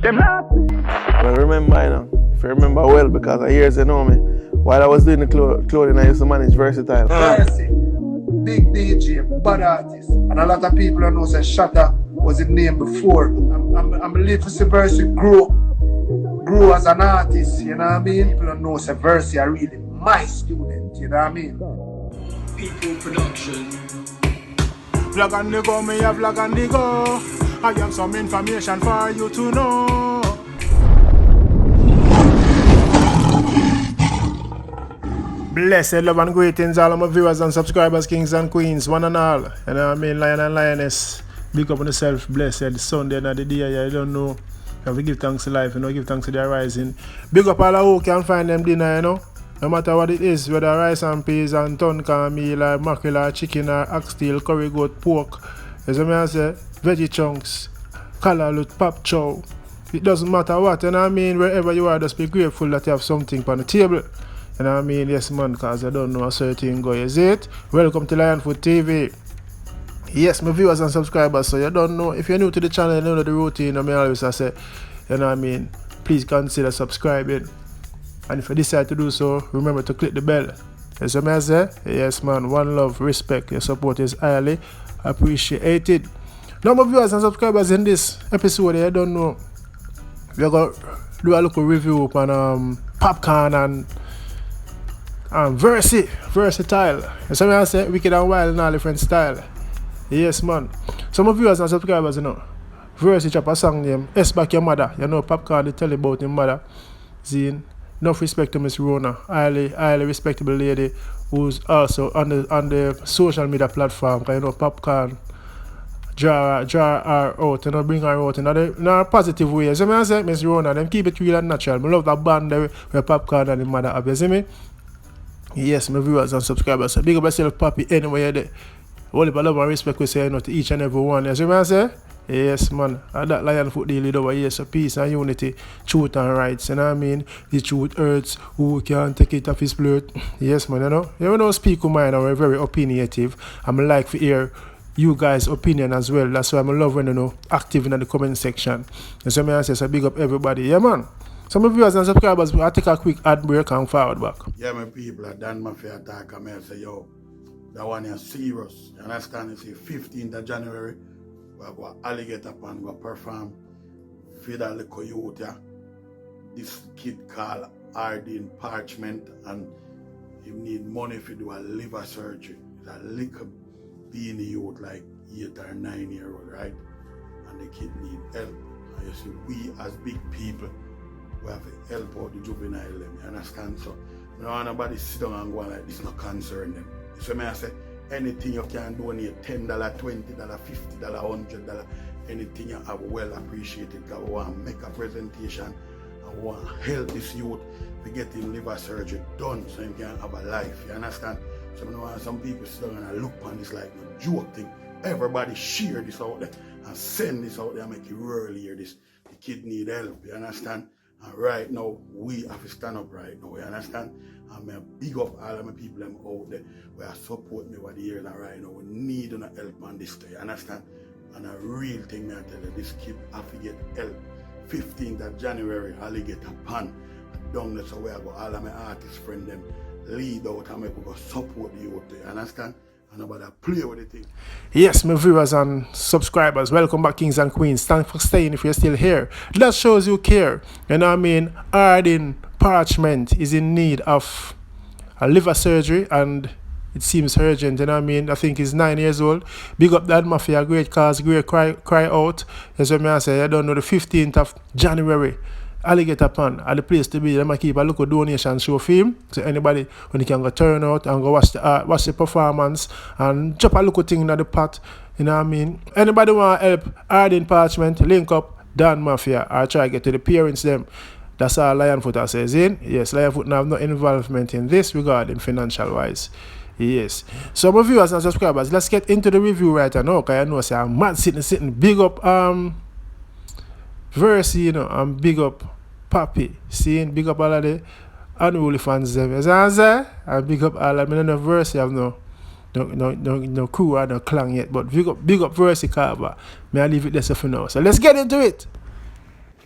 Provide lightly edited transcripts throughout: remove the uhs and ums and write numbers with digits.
Them not. Well, remember, you know, if you remember well, because of years you know me, while I was doing the clothing, I used to manage Versatile. Versi, big DJ, bad artist. And a lot of people don't know say Shatta was his name before. I'm believe to see Versi grow as an artist, you know what I mean? People don't know say Versi are really my student, you know what I mean? People production. Vlog on the go, me a vlog on the go. I have some information for you to know. Blessed love and greetings all of my viewers and subscribers, kings and queens, one and all. You know what I mean, lion and lioness. Big up on yourself, blessed Sunday and the day, yeah, you don't know. You have to give thanks to life, you know, give thanks to the rising. Big up all who can find them dinner, you know. No matter what it is, whether rice and peas and tonka meal or mackerel or chicken or oxtail, curry goat, pork. As I say, veggie chunks, callaloo, pop chow. It doesn't matter what, you know what I mean, wherever you are, just be grateful that you have something on the table. You know what I mean? Yes, man, because I don't know a certain go. Is it? Welcome to Lionfoot TV. Yes, my viewers and subscribers, so you don't know. If you're new to the channel, you know the routine. I mean, always I say, you know what I mean? Please consider subscribing. And if you decide to do so, remember to click the bell. As I say, yes, man, one love, respect. Your support is highly appreciated. Now, my viewers and subscribers, in this episode, you don't know, we're going to do a little review on Popcaan and Versi, versatile. As I say, wicked and wild and all different style. Yes, man. Some of viewers and subscribers, you know, Versi chop a song name, S Back Your Mother. You know, Popcaan, they tell about his mother. Zine. Enough respect to Miss Rona, highly respectable lady who's also on the social media platform. Cause you know Popcaan draw her out, you know, bring her out in a positive way. So I say, Miss Rona, them keep it real and natural. I love that band where Popcaan and the mother up. You see me? Yes, my viewers and subscribers. So big up yourself, Poppi, anywhere you're there. All the love and respect we say, you know, to each and every one. You see what I say? Yes, man. And that Lionfoot deal lead over here, so peace and unity, truth and rights. You know what I mean? The truth hurts, who can take it off his plate. Yes, man, you know. You know, speak with mine, and we're very opinionative. I'm like to hear you guys' opinion as well. That's why I'm love when you know active in the comment section. And so I say, so big up everybody. Yeah, man. Some of viewers and subscribers, I'll take a quick ad break and forward back. Yeah, my people, I done my fair attack. I say, yo, that one is serious. You understand? It's the 15th of January. We go alligator pan, go perform for that little youth, yeah. This kid called Ardin Parchment, and he need money to do a liver surgery. It's a little beanie youth, like 8 or 9 year old, right? And the kid need help. And you see, we as big people, we have to help out the juvenile them, you understand? So, you know, nobody sit down and go like this, not concern them. So I say, anything you can donate, $10, $20, $50, $100, anything you have well appreciated. Because we want to make a presentation and we want to help this youth to get him liver surgery done so he can have a life. You understand? So you know, some people sit down and look on this like a joke thing. Everybody share this out there and send this out there and make it really hear this. The kid need help, you understand? And right now, we have to stand up right now, you understand? And I big up all of my people them out there who are support me over the years and right now. We need no help on this day, you understand? And a real thing I tell you, this kid have to get help. 15th of January, alligator pan. Down there so where I go, all of my artist friend them lead out and make go support the youth, you understand? And nobody play with the thing. Yes, my viewers and subscribers, welcome back, kings and queens. Thanks for staying if you're still here. That shows you care. You know what I mean? Ardin Parchment is in need of a liver surgery and it seems urgent. You know what I mean? I think he's 9 years old. Big up that mafia, great cause, great cry out. That's what I say. I don't know, the 15th of January. Alligator pan at the place to be. They might keep a local donation show film. So anybody when you can go turn out and go watch the performance and drop a local thing in the pot. You know what I mean? Anybody want to help Ardin Parchment, link up Dan Mafia or try to get to the parents them. That's all Lionfoot says in. Yes, Lionfoot have no involvement in this regarding financial wise. Yes. So my viewers and subscribers, let's get into the review right now. Cause I know say I'm mad sitting big up Versi, you know, and big up Poppi, seeing big up all of the unruly fans them. You see what I'm saying? And big up all of them. I don't know Versi have no crew or no clan yet, but big up Versi Carver. May I leave it there for now. So let's get into it.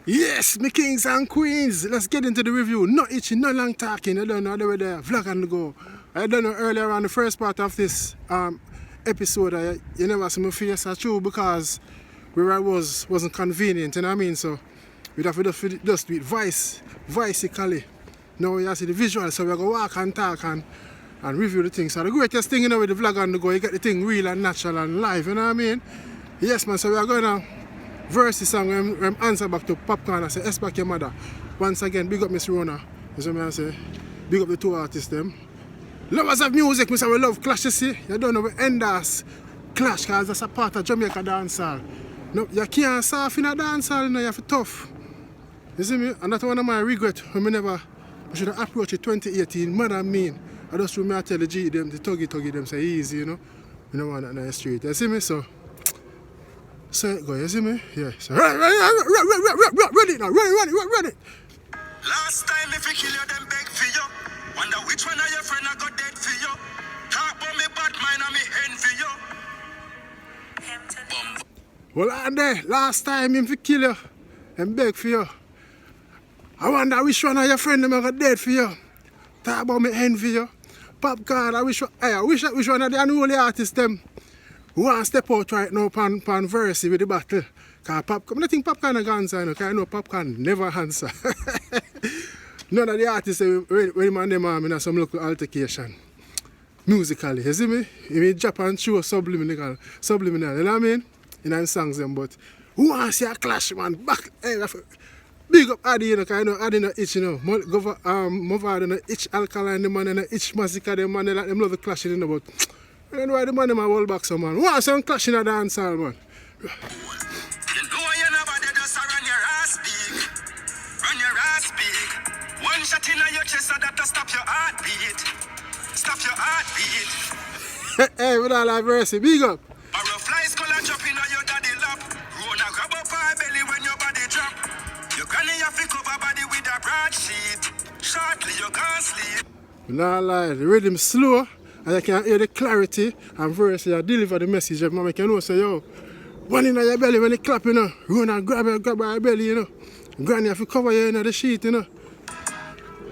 Yes, my kings and queens, let's get into the review. No itching, no long talking. I don't know the way there. Vlog on the go. I don't know earlier on the first part of this episode, you never see my face at true because where I wasn't convenient, you know what I mean? So we'd have to just do it vically. Now you see the visual, so we're going to walk and talk and review the things. So the greatest thing, you know, with the vlog on the go, you get the thing real and natural and live, you know what I mean? Yes, man, so we are going to Versi song when answer back to Popcaan. I say, S back your mother. Once again, big up Miss Rona. You see me I say? Big up the two artists them. Lovers of music, we say we love clash, you see? You don't know we end us clash because that's a part of Jamaica dancehall. No, you can't surf in a dancehall, you know, you have to tough. You see me? And that's one of my regrets when I should have approached it 2018, mad and mean. I just remember I tell the G them, the tuggy them say easy, you know. You know want that in the street. You see me? So it go, you see me? Yeah. So ready now, ready. Last time if you kill you, them beg for you. Wonder which one of your friend I got dead for you. Talk about me bad mind and me end for you. Well, and there, last time him fi kill you and beg for you. I wonder which one of your friend them I got dead for you. Talk about me end for you. Popcaan, I wish which one of the unruly artists them who want to step out right now pan Versi with the battle. Because Popcaan, I think Popcaan a answer, because I know Popcaan never answer. None of the artists when man them in some local altercation. Musically, you see me? You mean Japan show subliminal, you know what I mean? In them songs them, but who want to see a clash, man? Back, hey, big up Ardin, you know, because I know Ardin no itch, you know. Mother no itch alkaline, the man no itch massacre, the man like them love the clashing, you know, but I don't know why the man them a hold back some man. Who want some clashing at the dancehall, man? You know you never did just run your ass big. One shot in your chest so that to stop your heartbeat. Hey, with all that Versi, big up. Or a fly skull and jump in your daddy lap. Rona grab up her belly when your body drop. Your granny have to cover body with a broadsheet. Shortly you can't sleep. Nah lie, the rhythm slow and you can hear the clarity and Versi deliver the message. Mama can know say yo, one in your belly when it clap, you know. Rona grab her belly, you know. Granny have to cover you in the sheet, you know.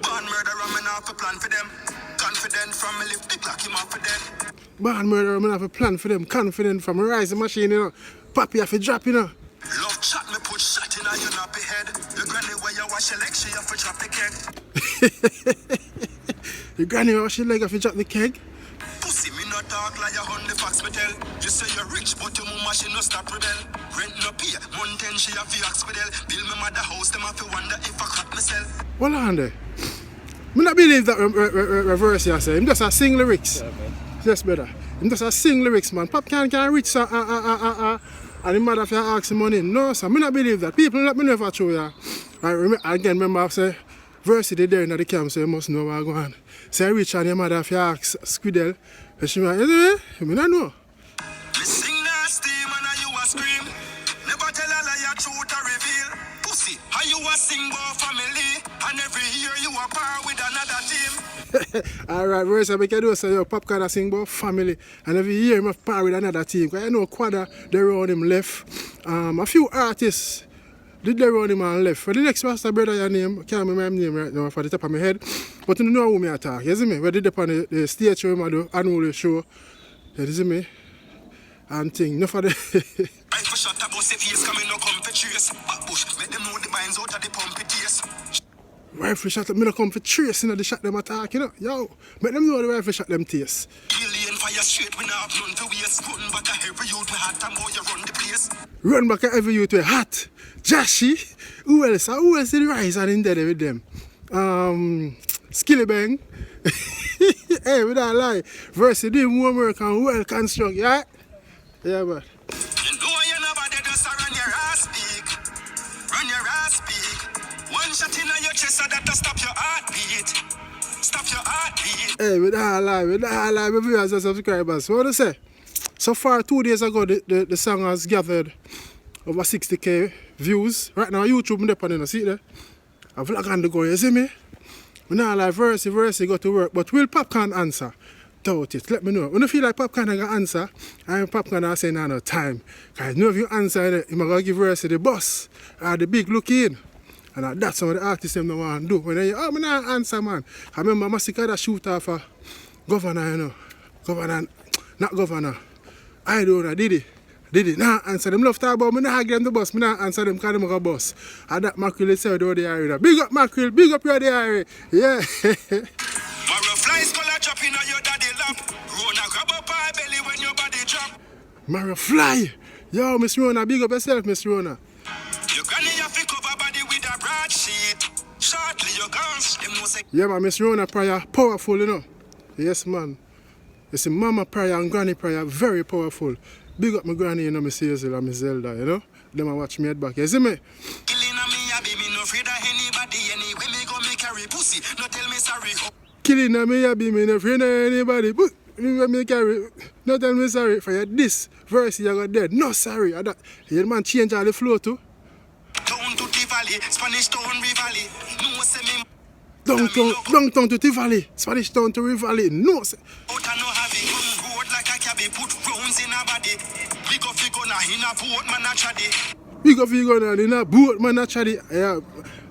Born murderer, man have a plan for them. Confident from me lift the block him off for them. Born murderer, man have a plan for them. Confident from a rising machine, you know. Poppi have to drop, you know. Love chat me put shot in your nappy head. Your granny where you wash your legs, she have to drop the keg. Your granny wash your leg have to drop the keg. Pussy me not talk like you on the facts me tell. You say you're rich but your mama she no stop rebel. Rent no pay, mountain she have to ask for them. Build me mother house, them have to wonder if I crack myself. Hold on there. I don't believe that Versi I say. Him just a sing lyrics. Yes, brother. Him just a sing lyrics, man. Popcaan can reach and the mother for ask him money. No, sir. I don't believe that. People let me know if I true, yeah. Remember I say, Versi did there in the camp, so you must know what's going on. Say, reach and your mother for ask Squidel. And she might, I don't know. Me sing nasty, man, and you a scream. Never tell a lie, truth to reveal. Pussy, how you a sing about family? And every year you a par with another team. Alright, Versi, I can do say, yo, Popcaan sing about family. And every year I'm a par with another team. Because I know Quadra, they around him left. A few artists did they run him and left. For the next master brother, your name, I can't remember my name right now for the top of my head. But you know who me attack, you see me? We did up on the stage where I do annual show. You see me? And thing, enough of the Rifle shot about safe face coming no come for trace. Bush, let them know the binds out of the pumpy taste. rifle shot me no come for trace, you know, the shot them attack, you know. Yo, make them know the rifle shot them taste. Alien fire straight, we not have none to waste. Run back a every youth we hot and boy you run the place. Run back at every youth with hot. Jashi, who else did rise and in there with them? Skilly Bang. Hey, we don't lie. Versi doing more work and well construct, yeah? Yeah, but. You know you never did just run your ass big. Run your ass big. One shot in your chest so that to stop your heartbeat. Stop your heartbeat. Hey, we don't lie, my viewers and subscribers. What do you say? So far, 2 days ago, the song has gathered over 60k views. Right now, YouTube, I'm up on it, see there? A vlog on the go, you see me? We not like Versi go to work, but will Popcaan answer? doubt it. Let me know. When you feel like Popcaan gonna answer, and Popcaan I say no time. Cause you know if you answer, you're gonna give Versi the boss or the big look in. And that's some of the artists them don't want to do. When they I'm not answer, man. I remember Massacre that shoot off a governor, you know. Governor, not governor. I don't know, did it? Nah, answer them. Love talk about me, nah give them the boss. Me nah answer them because them go boss. And that Mackerel say do the area. Big up Mackerel, big up your area. Yeah. Marrow flies color drop in your daddy lap. Rona grab up her belly when your body drop. Mario fly. Yo, Miss Rona, big up yourself, Miss Rona. Your granny have to cover body with a broadsheet. Shortly your guns, them no say. Yeah, man, Miss Rona prayer powerful, you know. Yes, man. You see, mama prayer and granny prayer very powerful. Big up my granny, you know, my Cecil and my Zelda, you know. Them a watch me head back. You see me? Killing a me, I be me no afraid of anybody. Anyway, me go me carry pussy. No tell me sorry. Killing a me, I be me no friend of anybody. But me carry, no tell me sorry for your this verse you got dead. No sorry. That you man change all the flow too. Down to the valley, Spanish town Rivali. No say me. Downtown to Tivoli, Spanish town to Rivali. No say. Out and no have it. Road like a cabby, put rounds in a body. We go figure na in a boat, man a chatty. We go figure na in a boat, man a chatty. Yeah,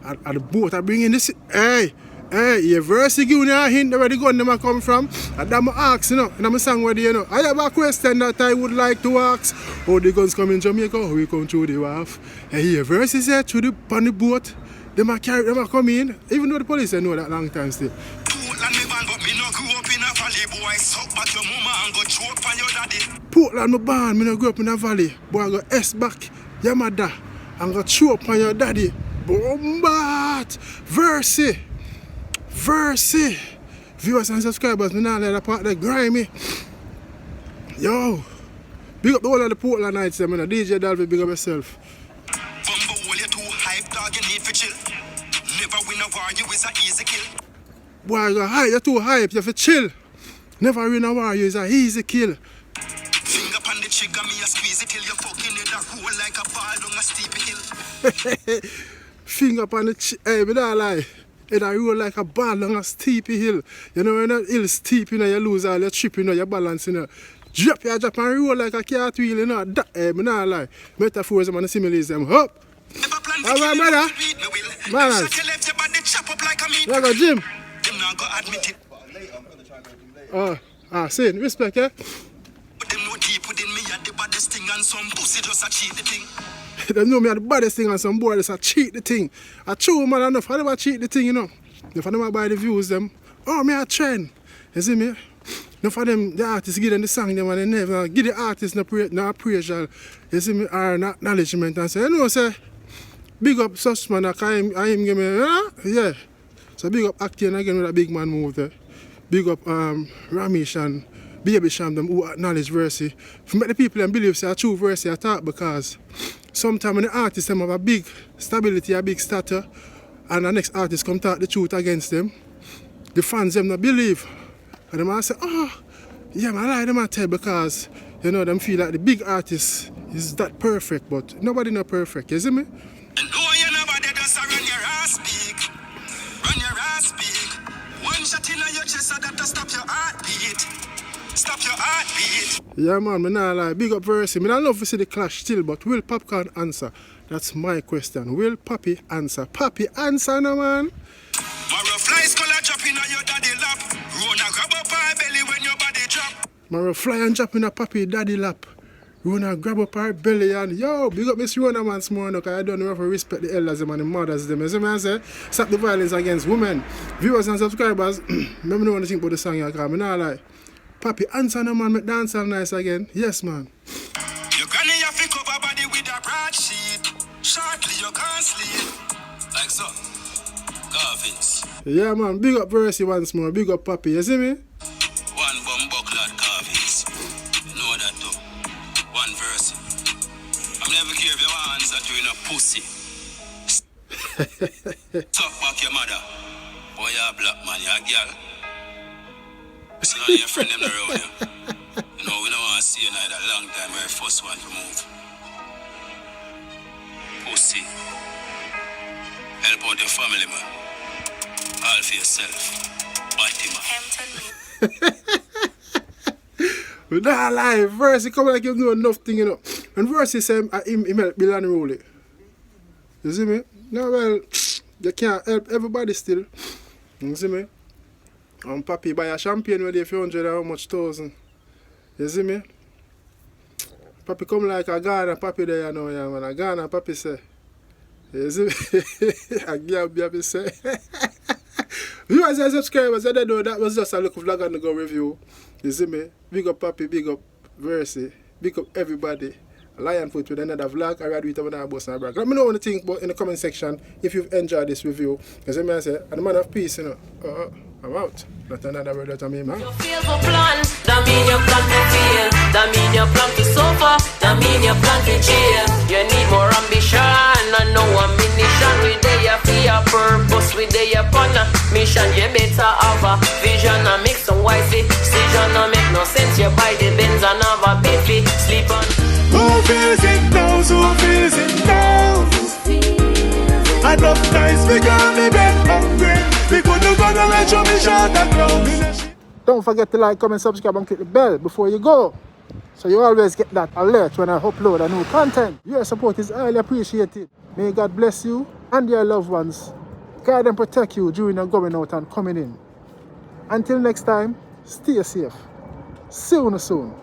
at the boat I bring in this. Hey, your Versi give me a hint where the gun them a come from. And that I ask, you know, and I'm song where you know. I have a question that I would like to ask. How the guns come in Jamaica, how we come through the wharf. And your Versi said through on the boat, them a carry, them a come in. Even though the police know that long time still. Portland me born, but me no grew up in a valley. Boy, suck back your mama and go choke on your daddy. Portland me born, me no grew up in a valley. Boy, I go S back your mother and go choke on your daddy. Bombat! Versi! Viewers and subscribers, me not let that part that grimy. Yo! Big up the whole of the Portland nights, man. DJ Dalvey, big up yourself. Bumbo, you too hype, dog, you need for chill. Never win a war, you is a easy kill. Boy, you're too hype, you have to chill. Never win a war, you is a easy kill. Finger on the trigger, me a squeeze it till you fucking it a roll like a ball down a steep hill. Finger on the hey, me not lie. It a roll like a ball down a steep hill. You know when that hill steep, you know, you lose all your trip, you know, your balance, you know. Drop and roll like a cartwheel, you know. That, hey, me not lie. Metaphors, man, similes them up. All right, brother. Man, you go gym. Saying respect, eh? But them no deep within me at the baddest thing and some pussy just a cheat the thing. They know me at the baddest thing and some boy just a cheat the thing. I true man enough, I never cheat the thing, you know. If I never buy the views them, oh me a trend. You see me? Enough of them, the artists give them the song them and they never give the artists no appraisal. You see me, or no acknowledgement and say, you know, say, big up such man, I him give me, yeah. So big up acting again with a big man move there. Big up Ramesh and Baby Sham them who acknowledge Versi. To make the people and believe say a true Versi attack because sometimes when the artists them have a big stability, a big stature, and the next artist come talk the truth against them, the fans them not believe. And them all say, oh, yeah, man, I lie them I tell because, you know, them feel like the big artist is that perfect, but nobody not perfect, you see me? And no, you never did just run your ass speak. Run your ass speak. One shot in your chest so that to stop your heartbeat. Stop your heartbeat. Yeah, man, me not lie. Big up Versi. Me not love to see the clash still, but will Popcaan answer? That's my question. Will Poppi answer? Poppi answer no, man. Marrow flies color drop in your daddy lap. Rona grab up her belly when your body drop. Marrow fly and drop in a Poppi daddy lap. Rona grab up her belly and yo, big up Miss Rona man small enough, because I don't know if I respect the elders them and the mothers them. As I say, stop the violence against women. Viewers and subscribers, let me know what you think about the song here, because I not like. Poppi answer no man, make Dancehall nice again. Yes, man. Your granny have to cover body with a broadsheet. Shortly you can't sleep. Like so. Carvings. Yeah, man. Big up Versi once more. Big up Poppi. You see me? One bumbuckler carvings. You know that too. One Versi. I'm never care if your hands that you in a pussy. Talk back your mother. Boy, you're a black man, you're a girl. So now your friend them around you. You know, we don't want to see you now that long time. We're the first one to move. Pussy. Help out your family, man. All for yourself. Body, man. But nah lie, Versi come like you know enough thing, you know. And Versi say him help Bill and Rolly. You see me? No, well, you can't help everybody still. You see me? Poppi buy a champagne with you for 100 and how much thousand. You see me? Poppi come like a Ghana, Poppi there, you know, yeah, man. A Ghana, Poppi say. You see me? I give Poppi say. You as a subscribers, I don't know, that was just a look vlog and go review. You see me? Big up Poppi, big up Versi, big up everybody. Lion Foot with another vlog. I rather do it with another boss and brag. Let me know what you think about in the comment section if you've enjoyed this review. Because I say, I'm the man of peace, you know. I'm out. Not another word out of me, man. You fail for plan, that mean you plan to fail. That mean you plan to suffer, that mean you plan to jail. You need more ambition and no ammunition. We there for your purpose, we there upon a mission. You better have a vision and make some wise decision. No make no sense, you buy the Benz and have a baby. Sleep on. Who feels it now? Who feels it now? Enough times we got me bed hungry. We couldn't go to let you me shot that ground. Don't forget to like, comment, subscribe and click the bell before you go. So you always get that alert when I upload a new content. Your support is highly appreciated. May God bless you and your loved ones. Guide and protect you during your going out and coming in. Until next time, stay safe. See you soon.